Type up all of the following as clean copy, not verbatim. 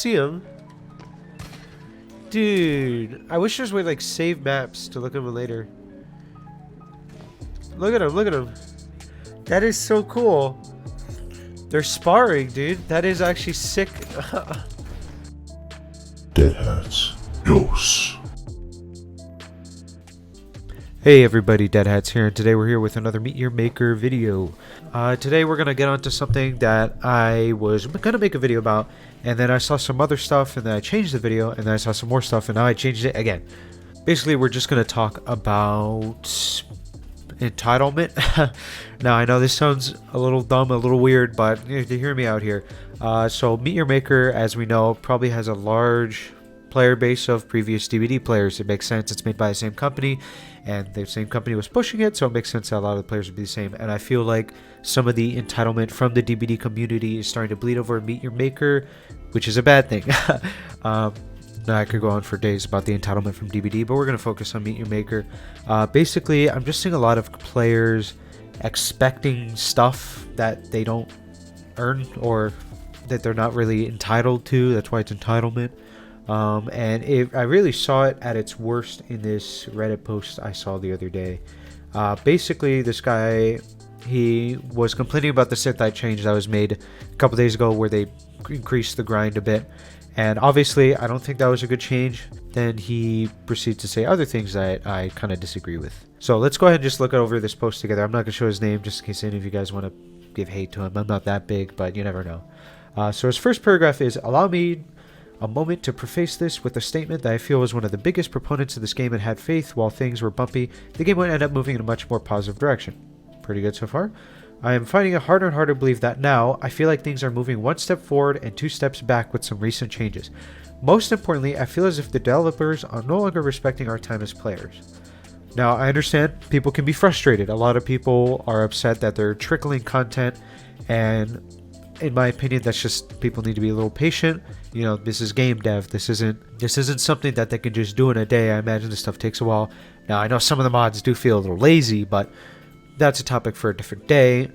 see him. Dude, I wish there's a way to like save maps to look at him later. Look at him, look at him. That is so cool. They're sparring, dude. That is actually sick. DeadHatz. Dos. Hey everybody, DeadHatz here, and today we're here with another Meet Your Maker video. Today we're going to get onto something that I was going to make a video about, and then I saw some other stuff, and then I changed the video, and then I saw some more stuff, and now I changed it again. Basically, we're just going to talk about entitlement. Now, I know this sounds a little dumb, a little weird, but you hear me out here. So Meet Your Maker, as we know, probably has a large player base of previous DVD players. It makes sense. It's made by the same company, and the same company was pushing it, so it makes sense that a lot of the players would be the same. And I feel like some of the entitlement from the DVD community is starting to bleed over Meet Your Maker, which is a bad thing. Now I could go on for days about the entitlement from DVD, but we're going to focus on Meet Your Maker. Basically, I'm just seeing a lot of players expecting stuff that they don't earn or that they're not really entitled to. That's why it's entitlement. I really saw it at its worst in this Reddit post I saw the other day. Basically, this guy, he was complaining about the synthite change that was made a couple days ago where they increased the grind a bit. And obviously, I don't think that was a good change. Then he proceeds to say other things that I kind of disagree with. So let's go ahead and just look over this post together. I'm not going to show his name just in case any of you guys want to give hate to him. I'm not that big, but you never know. So his first paragraph is, allow me a moment to preface this with a statement that I feel was one of the biggest proponents of this game and had faith while things were bumpy. The game would end up moving in a much more positive direction. Pretty good so far. I am finding it harder and harder to believe that now. I feel like things are moving one step forward and two steps back with some recent changes. Most importantly, I feel as if the developers are no longer respecting our time as players. Now, I understand people can be frustrated. A lot of people are upset that they're trickling content, and in my opinion, that's just people need to be a little patient. You know, this is game dev. This isn't something that they can just do in a day. I imagine this stuff takes a while. Now, I know some of the mods do feel a little lazy, but that's a topic for a different day.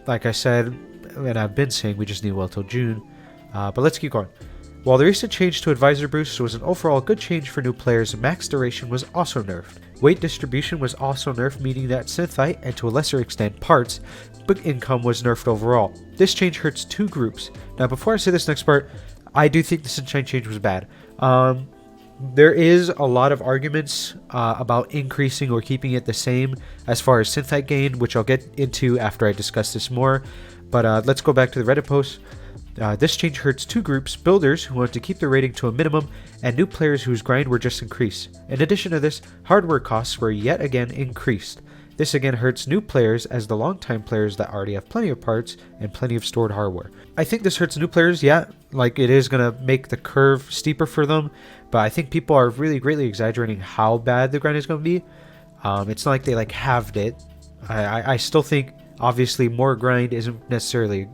Like I said, and I've been saying, we just need well till June. But let's keep going. While the recent change to advisor boost was an overall good change for new players, max duration was also nerfed. Weight distribution was also nerfed, meaning that synthite, and to a lesser extent parts, but income was nerfed overall. This change hurts two groups. Now, before I say this next part, I do think the synthite change was bad. There is a lot of arguments about increasing or keeping it the same as far as synthite gain, which I'll get into after I discuss this more. But let's go back to the Reddit post. This change hurts two groups, builders who want to keep their rating to a minimum, and new players whose grind were just increased. In addition to this, hardware costs were yet again increased. This again hurts new players as the long-time players that already have plenty of parts and plenty of stored hardware. I think this hurts new players, yeah, like it is going to make the curve steeper for them, but I think people are really greatly exaggerating how bad the grind is going to be. It's not like they like halved it. I still think obviously more grind isn't necessarily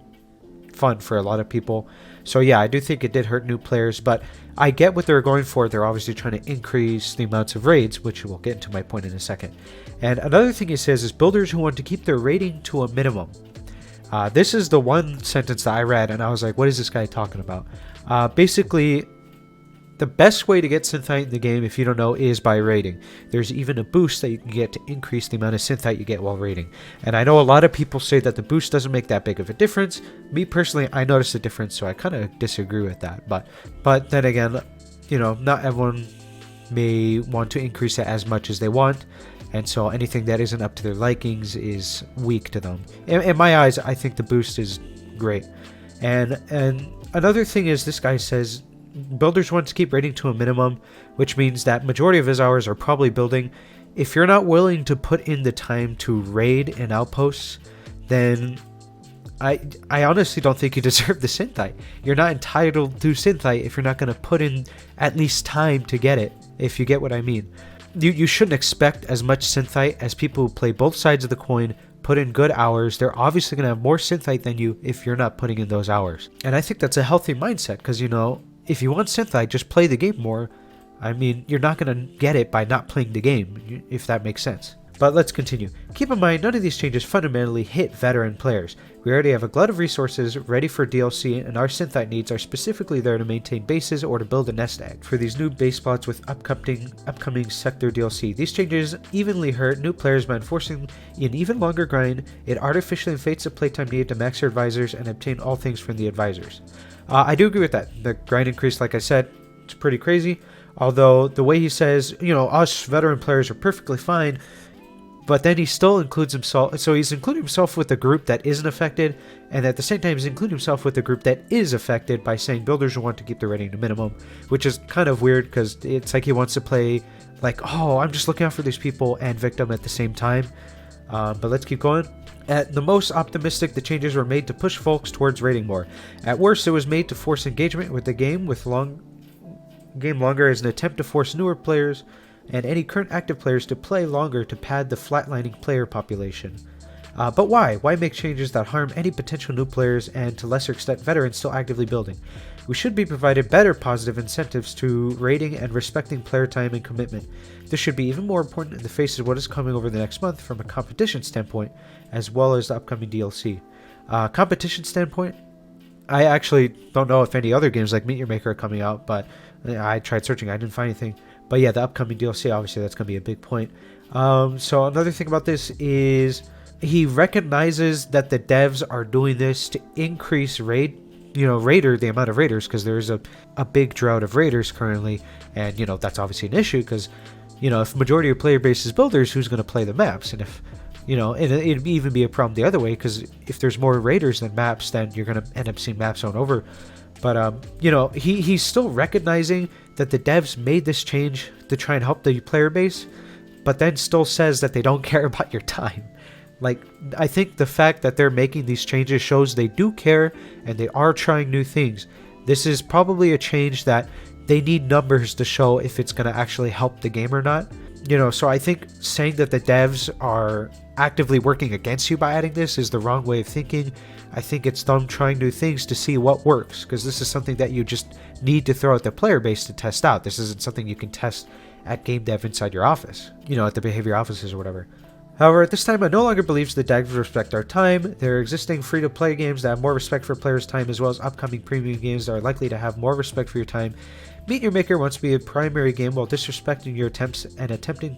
fun for a lot of people. So yeah, I do think it did hurt new players, but I get what they're going for. They're obviously trying to increase the amounts of raids, which we'll get into my point in a second. And another thing he says is builders who want to keep their rating to a minimum. This is the one sentence that I read and I was like, what is this guy talking about? Basically, the best way to get synthite in the game, if you don't know, is by raiding. There's even a boost that you can get to increase the amount of synthite you get while raiding. And I know a lot of people say that the boost doesn't make that big of a difference. Me personally, I noticed a difference, so I kind of disagree with that. But then again, you know, not everyone may want to increase it as much as they want. And so anything that isn't up to their likings is weak to them. In my eyes, I think the boost is great. And another thing is this guy says builders want to keep rating to a minimum, which means that majority of his hours are probably building. If you're not willing to put in the time to raid and outposts, then I honestly don't think you deserve the synthite. You're not entitled to synthite if you're not going to put in at least time to get it, if you get what I mean. You shouldn't expect as much synthite as people who play both sides of the coin, put in good hours. They're obviously going to have more synthite than you if you're not putting in those hours. And I think that's a healthy mindset because, you know, if you want synthite, just play the game more. I mean, you're not going to get it by not playing the game, if that makes sense. But let's continue. Keep in mind, none of these changes fundamentally hit veteran players. We already have a glut of resources ready for DLC, and our synthite needs are specifically there to maintain bases or to build a nest egg for these new base spots with upcoming sector DLC. These changes evenly hurt new players by enforcing an even longer grind. It artificially inflates the playtime needed to max your advisors and obtain all things from the advisors. I do agree with that. The grind increase, like I said, it's pretty crazy. Although the way he says, us veteran players are perfectly fine, but then he still includes himself. So he's including himself with a group that isn't affected, and at the same time he's including himself with a group that is affected by saying builders want to keep their rating to minimum, which is kind of weird because it's like he wants to play like, oh, I'm just looking out for these people and victim at the same time. But let's keep going. At the most optimistic, the changes were made to push folks towards rating more. At worst, it was made to force engagement with the game longer as an attempt to force newer players and any current active players to play longer to pad the flatlining player population. But why? Why make changes that harm any potential new players and to lesser extent veterans still actively building? We should be provided better positive incentives to rating and respecting player time and commitment. This should be even more important in the face of what is coming over the next month from a competition standpoint, as well as the upcoming DLC. Competition standpoint, I actually don't know if any other games like Meet Your Maker are coming out, but I tried searching, I didn't find anything. But yeah, the upcoming DLC, obviously that's going to be a big point. So another thing about this is he recognizes that the devs are doing this to increase the amount of raiders, because there's a big drought of raiders currently, and that's obviously an issue because if majority of your player base is builders, who's going to play the maps? And if and it'd even be a problem the other way, because if there's more raiders than maps, then you're going to end up seeing maps on over. But he's still recognizing that the devs made this change to try and help the player base, but then still says that they don't care about your time. Like, I think the fact that they're making these changes shows they do care and they are trying new things. This is probably a change that they need numbers to show if it's going to actually help the game or not. So I think saying that the devs are actively working against you by adding this is the wrong way of thinking. I think it's them trying new things to see what works, because this is something that you just need to throw at the player base to test out. This isn't something you can test at game dev inside your office, at the behavior offices or whatever. However, at this time, I no longer believe the devs respect our time. There are existing free-to-play games that have more respect for players' time, as well as upcoming premium games that are likely to have more respect for your time. Meet Your Maker wants to be a primary game while disrespecting your time and attempting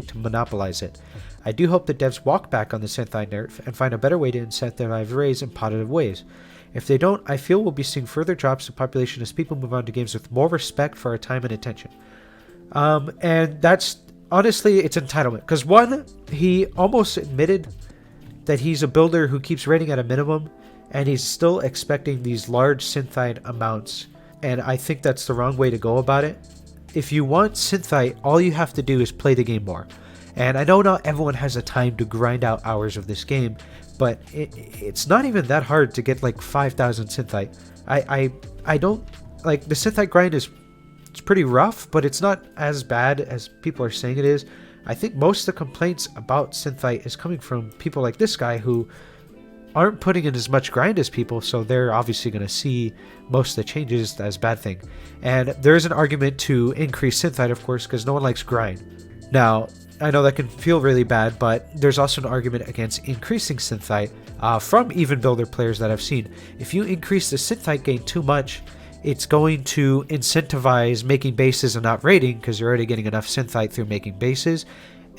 to monopolize it. I do hope the devs walk back on the synthite nerf and find a better way to incentivize raids in positive ways. If they don't, I feel we'll be seeing further drops of population as people move on to games with more respect for our time and attention. And that's honestly, it's entitlement. Because one, he almost admitted that he's a builder who keeps rating at a minimum, and he's still expecting these large synthite amounts. And I think that's the wrong way to go about it. If you want synthite, all you have to do is play the game more. And I know not everyone has the time to grind out hours of this game, but it's not even that hard to get like 5,000 synthite. I don't like the synthite grind it's pretty rough, but it's not as bad as people are saying it is. I think most of the complaints about synthite is coming from people like this guy who aren't putting in as much grind as people, so they're obviously going to see most of the changes as bad thing. And there's an argument to increase synthite, of course, because no one likes grind. Now, I know that can feel really bad, but there's also an argument against increasing synthite from even builder players that I've seen. If you increase the synthite gain too much, it's going to incentivize making bases and not raiding, because you're already getting enough synthite through making bases,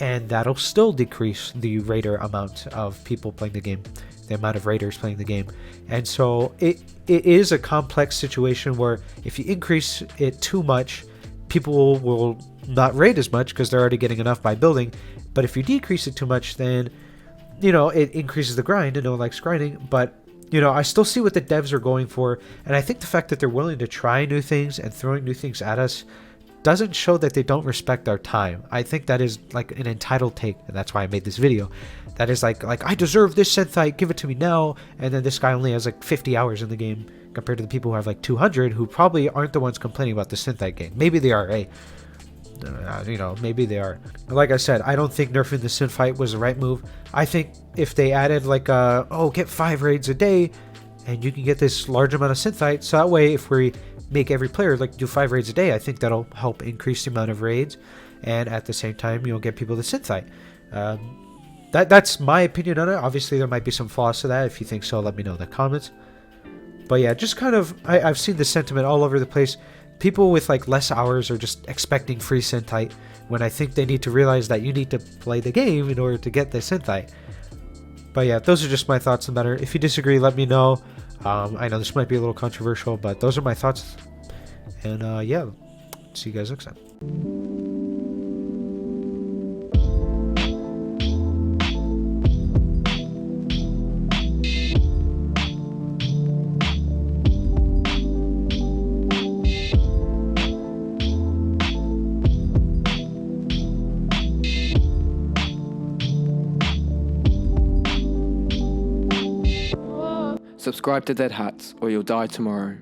and that'll still decrease the raider amount of people playing the game, the amount of raiders playing the game. And so it is a complex situation where if you increase it too much, people will not raid as much because they're already getting enough by building. But if you decrease it too much, then it increases the grind, and no one likes grinding. But I still see what the devs are going for, and I think the fact that they're willing to try new things and throwing new things at us doesn't show that they don't respect our time. I think that is like an entitled take, and that's why I made this video. That is like I deserve this synthite, give it to me now. And then this guy only has like 50 hours in the game compared to the people who have like 200, who probably aren't the ones complaining about the synthite game. Maybe they are, maybe they are. Like I said, I don't think nerfing the synthite was the right move. I think if they added like get 5 raids a day and you can get this large amount of synthite, so that way if we make every player like do 5 raids a day, I think that'll help increase the amount of raids. and at the same time, get people to synthite. That's my opinion on it. Obviously, there might be some flaws to that. If you think so, let me know in the comments. But yeah, just kind of, I've seen the sentiment all over the place. People with like less hours are just expecting free synthite, when I think they need to realize that you need to play the game in order to get the synthite. But yeah, those are just my thoughts on the matter. If you disagree, let me know. I know this might be a little controversial, but those are my thoughts. And yeah, see you guys next time. Subscribe to DeadHatz or you'll die tomorrow.